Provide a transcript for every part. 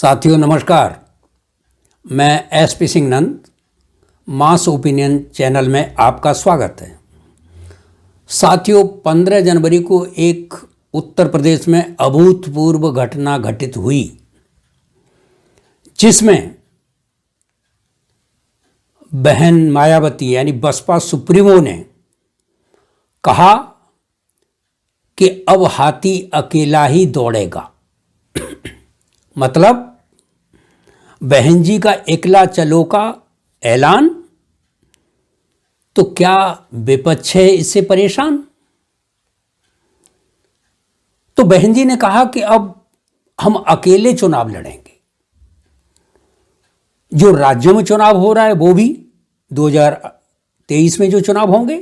साथियों नमस्कार। मैं एसपी सिंह नंद मास ओपिनियन चैनल में आपका स्वागत है। साथियों 15 जनवरी को एक उत्तर प्रदेश में अभूतपूर्व घटना घटित हुई, जिसमें बहन मायावती यानी बसपा सुप्रीमो ने कहा कि अब हाथी अकेला ही दौड़ेगा। मतलब बहन जी का एकला चलो का ऐलान। तो क्या विपक्ष है इससे परेशान? तो बहन जी ने कहा कि अब हम अकेले चुनाव लड़ेंगे। जो राज्यों में चुनाव हो रहा है वो भी 2023 में जो चुनाव होंगे,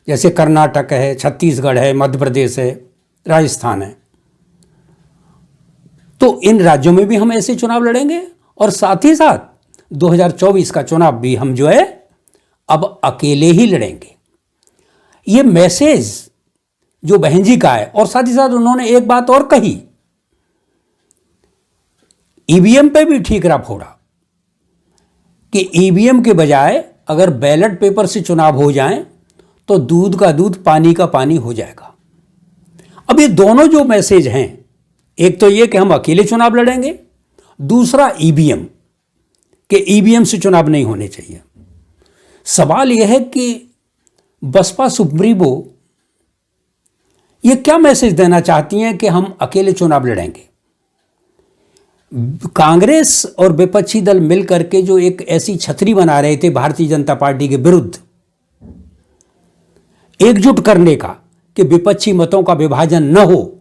जैसे कर्नाटक है, छत्तीसगढ़ है, मध्य प्रदेश है, राजस्थान है, तो इन राज्यों में भी हम ऐसे चुनाव लड़ेंगे। और साथ ही साथ 2024 का चुनाव भी हम जो है अब अकेले ही लड़ेंगे। ये मैसेज जो बहन जी का है। और साथ ही साथ उन्होंने एक बात और कही, ईवीएम पे भी ठीकरा फोड़ा कि ईवीएम के बजाय अगर बैलेट पेपर से चुनाव हो जाए तो दूध का दूध पानी का पानी हो जाएगा। अब ये दोनों जो मैसेज हैं, एक तो ये कि हम अकेले चुनाव लड़ेंगे, दूसरा ईवीएम कि ईवीएम से चुनाव नहीं होने चाहिए। सवाल यह है कि बसपा सुप्रीमो ये क्या मैसेज देना चाहती हैं कि हम अकेले चुनाव लड़ेंगे। कांग्रेस और विपक्षी दल मिलकर के जो एक ऐसी छतरी बना रहे थे भारतीय जनता पार्टी के विरुद्ध, एकजुट करने का कि विपक्षी मतों का विभाजन न हो,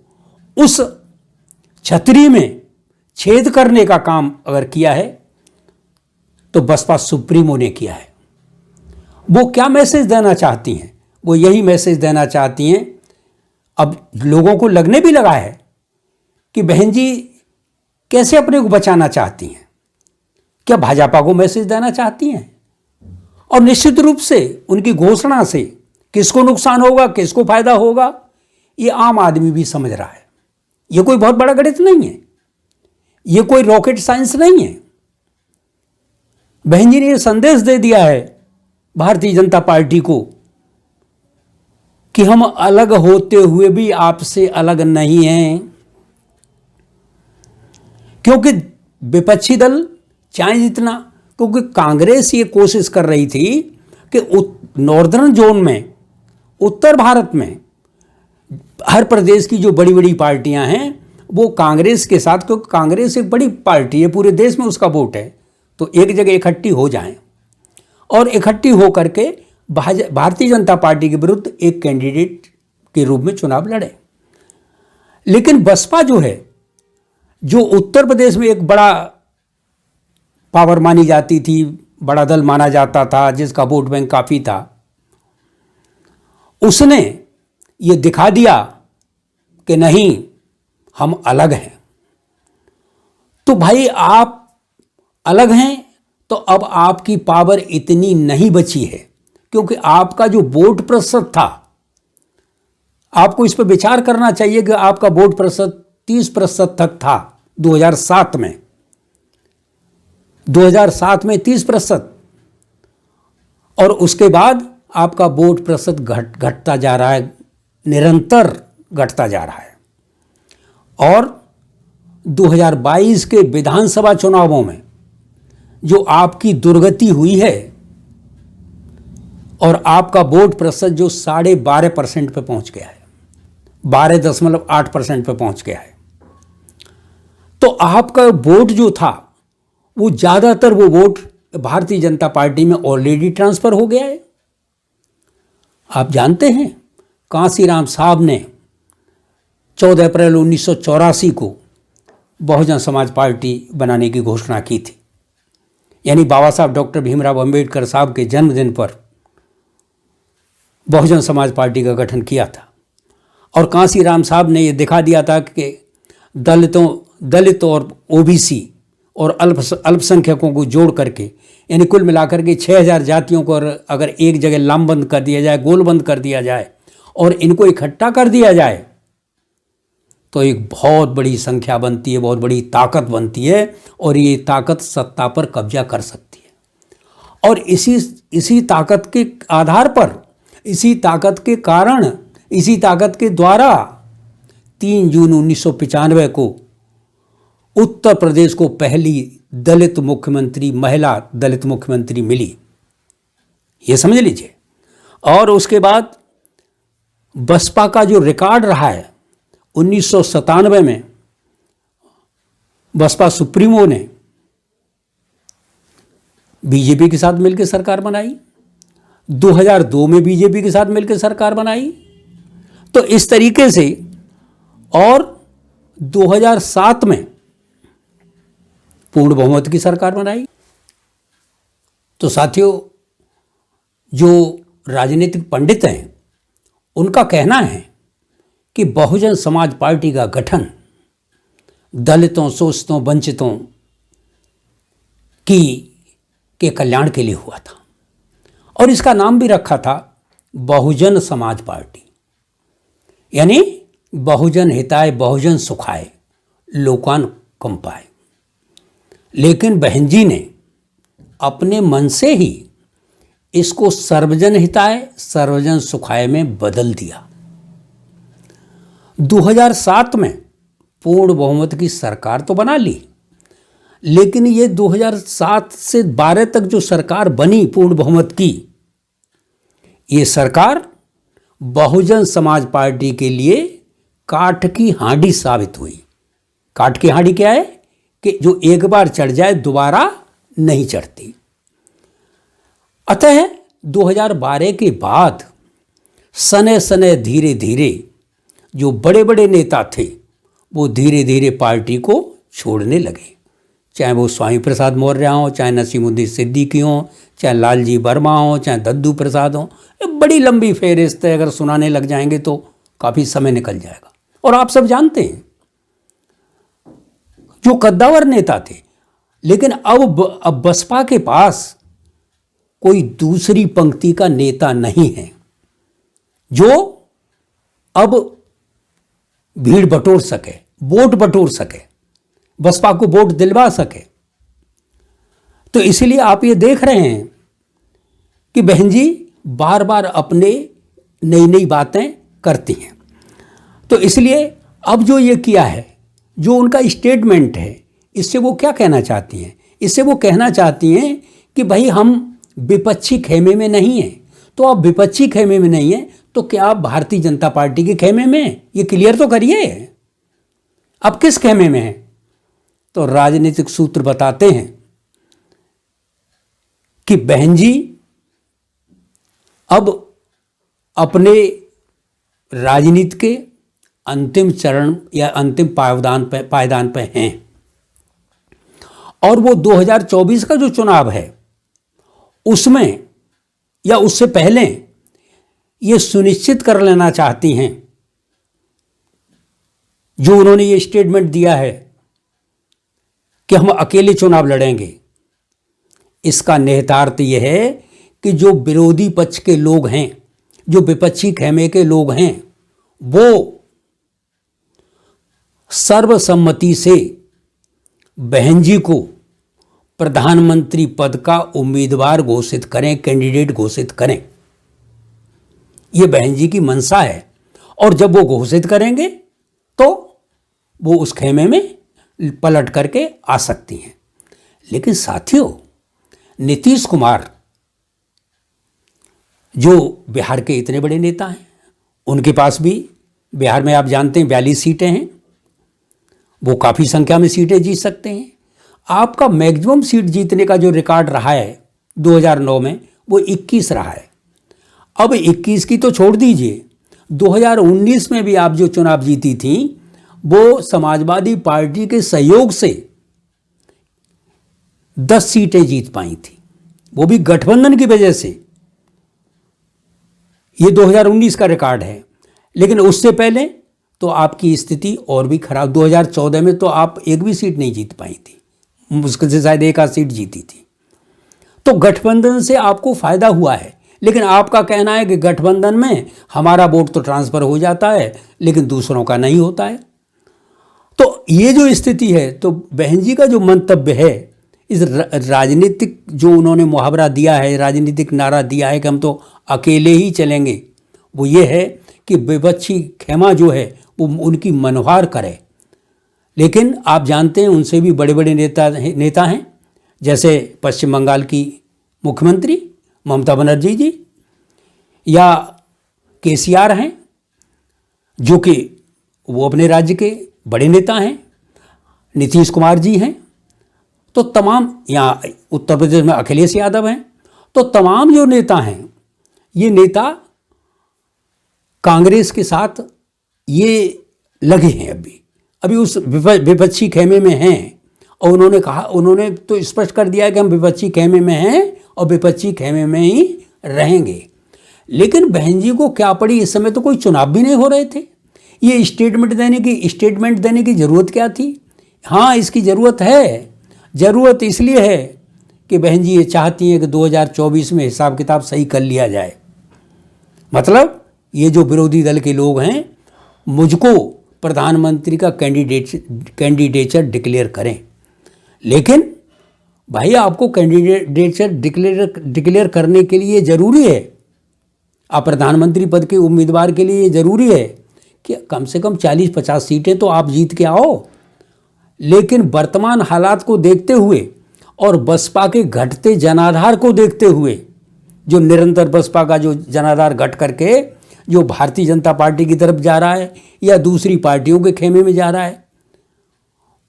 उस छतरी में छेद करने का काम अगर किया है तो बसपा सुप्रीमो ने किया है। वो क्या मैसेज देना चाहती हैं? वो यही मैसेज देना चाहती हैं, अब लोगों को लगने भी लगा है कि बहन जी कैसे अपने को बचाना चाहती हैं, क्या भाजपा को मैसेज देना चाहती हैं। और निश्चित रूप से उनकी घोषणा से किसको नुकसान होगा, किसको फायदा होगा, ये आम आदमी भी समझ रहा है। ये कोई बहुत बड़ा गणित नहीं है, ये कोई रॉकेट साइंस नहीं है। बहन जी ने यह संदेश दे दिया है भारतीय जनता पार्टी को कि हम अलग होते हुए भी आपसे अलग नहीं हैं। क्योंकि विपक्षी दल चाहे जितना, क्योंकि कांग्रेस ये कोशिश कर रही थी कि नॉर्दर्न जोन में, उत्तर भारत में हर प्रदेश की जो बड़ी बड़ी पार्टियां हैं वो कांग्रेस के साथ, क्योंकि कांग्रेस एक बड़ी पार्टी है, पूरे देश में उसका वोट है, तो एक जगह इकट्ठी हो जाएं और इकट्ठी हो करके भारतीय जनता पार्टी के विरुद्ध एक कैंडिडेट के रूप में चुनाव लड़े। लेकिन बसपा जो है, जो उत्तर प्रदेश में एक बड़ा पावर मानी जाती थी, बड़ा दल माना जाता था, जिसका वोट बैंक काफ़ी था, उसने ये दिखा दिया कि नहीं, हम अलग हैं। तो भाई आप अलग हैं तो अब आपकी पावर इतनी नहीं बची है, क्योंकि आपका जो वोट प्रतिशत था, आपको इस पर विचार करना चाहिए कि आपका वोट प्रतिशत 30% तक था 2007 में। 2007 में 30%, और उसके बाद आपका वोट प्रतिशत घटता जा रहा है, निरंतर घटता जा रहा है। और 2022 के विधानसभा चुनावों में जो आपकी दुर्गति हुई है, और आपका वोट प्रतिशत जो 12.5% पे पहुंच गया है, 12.8% पे पहुंच गया है, तो आपका वोट जो था वो ज़्यादातर वो वोट भारतीय जनता पार्टी में ऑलरेडी ट्रांसफ़र हो गया है। आप जानते हैं कांसीराम साहब ने 14 अप्रैल 1984 को बहुजन समाज पार्टी बनाने की घोषणा की थी। यानी बाबा साहब डॉक्टर भीमराव अंबेडकर साहब के जन्मदिन पर बहुजन समाज पार्टी का गठन किया था। और कांसीराम साहब ने ये दिखा दिया था कि दलित और ओबीसी और अल्पसंख्यकों को जोड़ करके, यानी कुल मिलाकर के 6000 जातियों को अगर एक जगह लामबंद कर दिया जाए, गोलबंद कर दिया जाए और इनको इकट्ठा कर दिया जाए, तो एक बहुत बड़ी संख्या बनती है, बहुत बड़ी ताकत बनती है, और ये ताकत सत्ता पर कब्जा कर सकती है। और इसी ताकत के आधार पर, इसी ताकत के कारण, इसी ताकत के द्वारा 3 जून 1995 को उत्तर प्रदेश को पहली दलित मुख्यमंत्री, महिला दलित मुख्यमंत्री मिली, ये समझ लीजिए। और उसके बाद बसपा का जो रिकॉर्ड रहा है, 1997 में बसपा सुप्रीमो ने बीजेपी के साथ मिलकर सरकार बनाई, 2002 में बीजेपी के साथ मिलकर सरकार बनाई, तो इस तरीके से, और 2007 में पूर्ण बहुमत की सरकार बनाई। तो साथियों, जो राजनीतिक पंडित हैं उनका कहना है कि बहुजन समाज पार्टी का गठन दलितों, शोषितों, वंचितों के कल्याण के लिए हुआ था, और इसका नाम भी रखा था बहुजन समाज पार्टी, यानी बहुजन हिताय बहुजन सुखाय लोकान कंपाय। लेकिन बहन जी ने अपने मन से ही इसको सर्वजन हिताय सर्वजन सुखाय में बदल दिया। 2007 में पूर्ण बहुमत की सरकार तो बना ली, लेकिन ये 2007 से 12 तक जो सरकार बनी पूर्ण बहुमत की, ये सरकार बहुजन समाज पार्टी के लिए काठ की हांडी साबित हुई। काठ की हांडी क्या है कि जो एक बार चढ़ जाए दोबारा नहीं चढ़ती। अतः 2012 के बाद सने सने धीरे धीरे जो बड़े बड़े नेता थे वो धीरे धीरे पार्टी को छोड़ने लगे, चाहे वो स्वामी प्रसाद मौर्य हों, चाहे नसीमुद्दीन सिद्दीकी हों, चाहे लालजी वर्मा हों, चाहे दद्दू प्रसाद हों। बड़ी लंबी फेहरिस्त है, अगर सुनाने लग जाएंगे तो काफ़ी समय निकल जाएगा। और आप सब जानते हैं जो कद्दावर नेता थे, लेकिन अब बसपा के पास कोई दूसरी पंक्ति का नेता नहीं है जो अब भीड़ बटोर सके, वोट बटोर सके, बसपा को वोट दिलवा सके। तो इसलिए आप ये देख रहे हैं कि बहन जी बार बार अपने नई नई बातें करती हैं। तो इसलिए अब जो ये किया है, जो उनका स्टेटमेंट है, इससे वो क्या कहना चाहती हैं? इससे वो कहना चाहती हैं कि भाई हम विपक्षी खेमे में नहीं हैं। तो आप विपक्षी खेमे में नहीं हैं तो क्या आप भारतीय जनता पार्टी के खेमे में हैं? ये क्लियर तो करिए, अब किस खेमे में हैं? तो राजनीतिक सूत्र बताते हैं कि बहन जी अब अपने राजनीति के अंतिम चरण या अंतिम पायदान पे हैं, और वो 2024 का जो चुनाव है उसमें या उससे पहले ये सुनिश्चित कर लेना चाहती हैं, जो उन्होंने ये स्टेटमेंट दिया है कि हम अकेले चुनाव लड़ेंगे, इसका निहितार्थ यह है कि जो विरोधी पक्ष के लोग हैं, जो विपक्षी खेमे के लोग हैं, वो सर्वसम्मति से बहन जी को प्रधानमंत्री पद का उम्मीदवार घोषित करें, कैंडिडेट घोषित करें। ये बहन जी की मंशा है, और जब वो घोषित करेंगे तो वो उस खेमे में पलट करके आ सकती हैं। लेकिन साथियों, नीतीश कुमार जो बिहार के इतने बड़े नेता हैं, उनके पास भी बिहार में आप जानते हैं 42 सीटें हैं, वो काफ़ी संख्या में सीटें जीत सकते हैं। आपका मैक्सिमम सीट जीतने का जो रिकॉर्ड रहा है 2009 में, वो 21 रहा है। अब 21 की तो छोड़ दीजिए, 2019 में भी आप जो चुनाव जीती थी वो समाजवादी पार्टी के सहयोग से 10 सीटें जीत पाई थी, वो भी गठबंधन की वजह से। ये 2019 का रिकॉर्ड है। लेकिन उससे पहले तो आपकी स्थिति और भी खराब, 2014 में तो आप एक भी सीट नहीं जीत पाई थी, मुश्किल से शायद एक आध सीट जीती थी। तो गठबंधन से आपको फायदा हुआ है, लेकिन आपका कहना है कि गठबंधन में हमारा वोट तो ट्रांसफर हो जाता है लेकिन दूसरों का नहीं होता है। तो ये जो स्थिति है, तो बहन जी का जो मंतव्य है, इस राजनीतिक जो उन्होंने मुहावरा दिया है, राजनीतिक नारा दिया है कि हम तो अकेले ही चलेंगे, वो ये है कि विपक्षी खेमा जो है वो उनकी मनोहार करे। लेकिन आप जानते हैं उनसे भी बड़े बड़े नेता हैं, जैसे पश्चिम बंगाल की मुख्यमंत्री ममता बनर्जी जी, या केसीआर हैं जो कि वो अपने राज्य के बड़े नेता हैं, नीतीश कुमार जी हैं, तो तमाम, यहाँ उत्तर प्रदेश में अखिलेश यादव हैं, तो तमाम जो नेता हैं, ये नेता कांग्रेस के साथ ये लगे हैं। अभी उस विपक्षी खेमे में हैं, और उन्होंने तो स्पष्ट कर दिया है कि हम विपक्षी खेमे में हैं और विपक्षी खेमे में ही रहेंगे। लेकिन बहन जी को क्या पड़ी, इस समय तो कोई चुनाव भी नहीं हो रहे थे, ये स्टेटमेंट देने की ज़रूरत क्या थी? हाँ, इसकी ज़रूरत है। ज़रूरत इसलिए है कि बहन जी ये चाहती हैं कि 2024 में हिसाब किताब सही कर लिया जाए। मतलब ये जो विरोधी दल के लोग हैं, मुझको प्रधानमंत्री का कैंडिडेचर डिक्लेयर करें। लेकिन भाई, आपको कैंडिडेचर डिक्लेयर करने के लिए ज़रूरी है, आप प्रधानमंत्री पद के उम्मीदवार के लिए ज़रूरी है कि कम से कम 40-50 सीटें तो आप जीत के आओ। लेकिन वर्तमान हालात को देखते हुए और बसपा के घटते जनाधार को देखते हुए, जो निरंतर बसपा का जो जनाधार घट करके जो भारतीय जनता पार्टी की तरफ जा रहा है या दूसरी पार्टियों के खेमे में जा रहा है,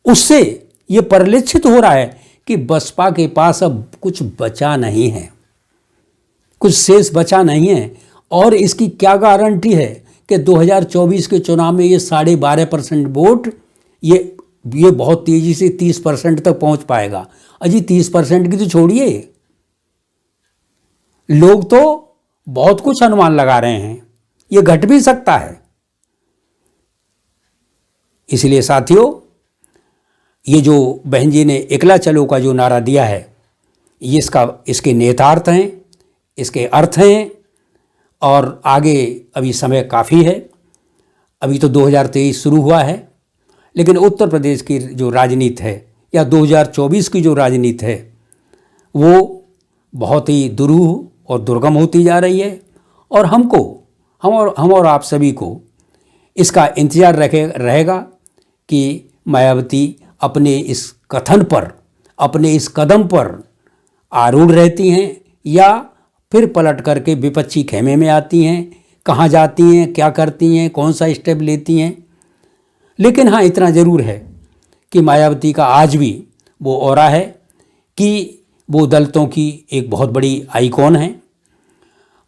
उससे ये परिलक्षित हो रहा है कि बसपा के पास अब कुछ बचा नहीं है, कुछ शेष बचा नहीं है। और इसकी क्या गारंटी है कि 2024 के चुनाव में ये 12.5% वोट ये बहुत तेजी से 30% तक पहुंच पाएगा। अजी 30% की तो छोड़िए, लोग तो बहुत कुछ अनुमान लगा रहे हैं, ये घट भी सकता है। इसलिए साथियों, ये जो बहन जी ने एकला चलो का जो नारा दिया है, ये इसके नेतार्थ हैं, इसके अर्थ हैं, और आगे अभी समय काफ़ी है। अभी तो 2023 शुरू हुआ है, लेकिन उत्तर प्रदेश की जो राजनीति है या 2024 की जो राजनीति है, वो बहुत ही दुरूह और दुर्गम होती जा रही है। और हम और आप सभी को इसका इंतज़ार रहेगा कि मायावती अपने इस कथन पर, अपने इस कदम पर आरूढ़ रहती हैं या फिर पलट करके विपक्षी खेमे में आती हैं, कहाँ जाती हैं, क्या करती हैं, कौन सा स्टेप लेती हैं। लेकिन हाँ, इतना ज़रूर है कि मायावती का आज भी वो ऑरा है कि वो दलितों की एक बहुत बड़ी आइकॉन है,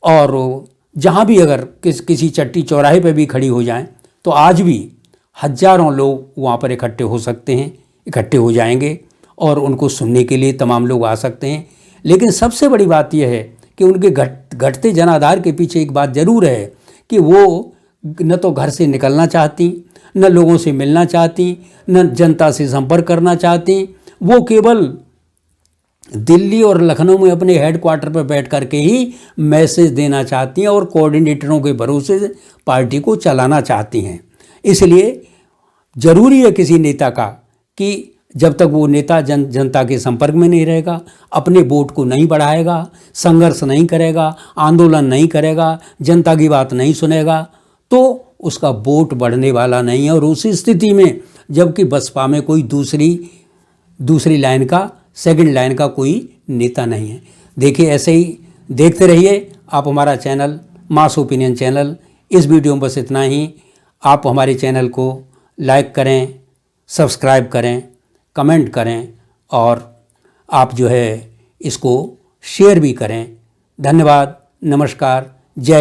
और जहाँ भी अगर किसी चट्टी चौराहे पे भी खड़ी हो जाएं तो आज भी हजारों लोग वहाँ पर इकट्ठे हो सकते हैं, इकट्ठे हो जाएंगे और उनको सुनने के लिए तमाम लोग आ सकते हैं। लेकिन सबसे बड़ी बात यह है कि उनके घटते जनाधार के पीछे एक बात ज़रूर है कि वो न तो घर से निकलना चाहती, न लोगों से मिलना चाहती, न जनता से संपर्क करना चाहती। वो केवल दिल्ली और लखनऊ में अपने हेडक्वार्टर पर बैठ करके ही मैसेज देना चाहती हैं और कोऑर्डिनेटरों के भरोसे से पार्टी को चलाना चाहती हैं। इसलिए ज़रूरी है किसी नेता का कि जब तक वो नेता जनता के संपर्क में नहीं रहेगा, अपने वोट को नहीं बढ़ाएगा, संघर्ष नहीं करेगा, आंदोलन नहीं करेगा, जनता की बात नहीं सुनेगा, तो उसका वोट बढ़ने वाला नहीं है। और उसी स्थिति में जबकि बसपा में कोई दूसरी लाइन का, सेकंड लाइन का कोई नेता नहीं है। देखिए, ऐसे ही देखते रहिए आप हमारा चैनल मास ओपिनियन चैनल। इस वीडियो में बस इतना ही। आप हमारे चैनल को लाइक करें, सब्सक्राइब करें, कमेंट करें, और आप जो है इसको शेयर भी करें। धन्यवाद, नमस्कार।